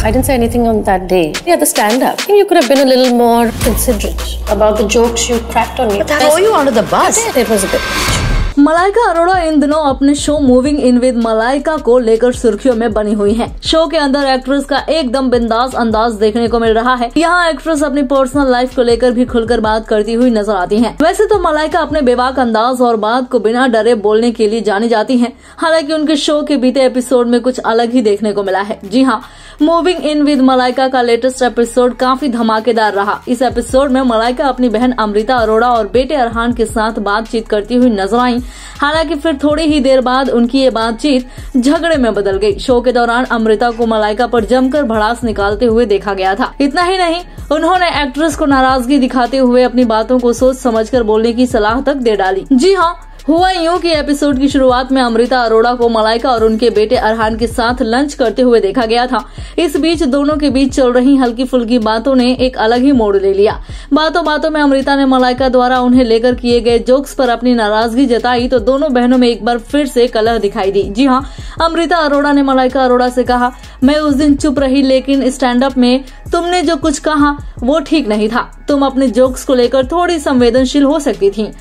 I didn't say anything on that day. Yeah, the stand-up. You could have been a little more considerate about the jokes you cracked on me. But throw you under the bus. It was a bit much. Malaika Arora इन दिनों अपने show moving in with Malaika को लेकर सुर्खियों में बनी हुई हैं। Show के अंदर एक्ट्रेस का एकदम बिंदास अंदाज देखने को मिल रहा है। यहाँ एक्ट्रेस अपनी पर्सनल लाइफ को लेकर भी खुलकर बात करती हुई नजर आती हैं। वैसे तो मलाइका अपने बेबाक अंदाज और बात को बिना डरे बोलने के लिए जानी जाती हैं। हालांकि उनके शो के बीते एपिसोड में कुछ अलग ही देखने को मिला है। जी हाँ, मूविंग इन विद मलाइका का लेटेस्ट एपिसोड काफी धमाकेदार रहा। इस एपिसोड में मलाइका अपनी बहन अमृता अरोड़ा और बेटे अरहान के साथ बातचीत करती हुई नजर आई। हालांकि फिर थोड़ी ही देर बाद उनकी ये बातचीत झगड़े में बदल गई। शो के दौरान अमृता को मलाइका पर जमकर भड़ास निकालते हुए देखा गया था। इतना ही नहीं, उन्होंने एक्ट्रेस को नाराजगी दिखाते हुए अपनी बातों को सोच समझकर बोलने की सलाह तक दे डाली। जी हाँ, हुआ यूं कि एपिसोड की शुरुआत में अमृता अरोड़ा को मलाइका और उनके बेटे अरहान के साथ लंच करते हुए देखा गया था। इस बीच दोनों के बीच चल रही हल्की फुल्की बातों ने एक अलग ही मोड़ ले लिया। बातों बातों में अमृता ने मलाइका द्वारा उन्हें लेकर किए गए जोक्स पर अपनी नाराजगी जताई तो दोनों बहनों में एक बार फिर से कलह दिखाई दी। जी हाँ, अमृता अरोड़ा ने मलाइका अरोड़ा से कहा, मैं उस दिन चुप रही, लेकिन स्टैंड अप में तुमने जो कुछ कहा वो ठीक नहीं था। तुम अपने जोक्स को लेकर थोड़ी संवेदनशील हो सकती थी।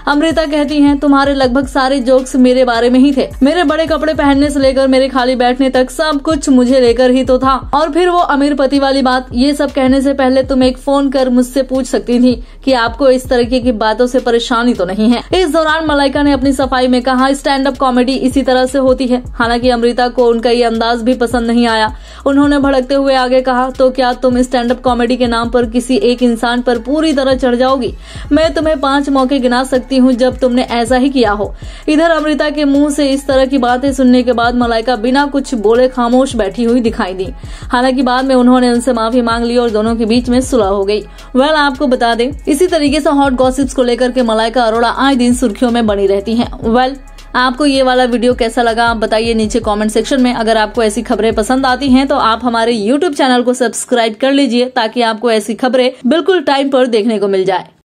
अमृता कहती हैं, तुम्हारे लगभग सारे जोक्स मेरे बारे में ही थे। मेरे बड़े कपड़े पहनने से लेकर मेरे खाली बैठने तक सब कुछ मुझे लेकर ही तो था। और फिर वो अमीर पति वाली बात, ये सब कहने से पहले तुम एक फोन कर मुझसे पूछ सकती थी कि आपको इस तरीके की बातों से परेशानी तो नहीं है। इस दौरान मलाइका ने अपनी सफाई में कहा, स्टैंड अप कॉमेडी इसी तरह से होती है। हालांकि अमृता को उनका ये अंदाज भी पसंद नहीं आया। उन्होंने भड़कते हुए आगे कहा, तो क्या तुम स्टैंड अप कॉमेडी के नाम पर किसी एक इंसान पर पूरी तरह चढ़ जाओगी? मैं तुम्हें 5 मौके गिना सकती हूँ जब तुमने ऐसा ही किया हो। इधर अमृता के मुंह से इस तरह की बातें सुनने के बाद मलाइका बिना कुछ बोले खामोश बैठी हुई दिखाई दी। हालांकि बाद में उन्होंने उनसे माफी मांग ली और दोनों के बीच में सुलह हो गई। आपको बता दें, इसी तरीके से हॉट गॉसिप्स को लेकर के मलाइका अरोड़ा आए दिन सुर्खियों में बनी रहती हैं। आपको ये वाला वीडियो कैसा लगा आप बताइए नीचे कमेंट सेक्शन में। अगर आपको ऐसी खबरें पसंद आती हैं तो आप हमारे YouTube चैनल को सब्सक्राइब कर लीजिए ताकि आपको ऐसी खबरें बिल्कुल टाइम पर देखने को मिल जाए।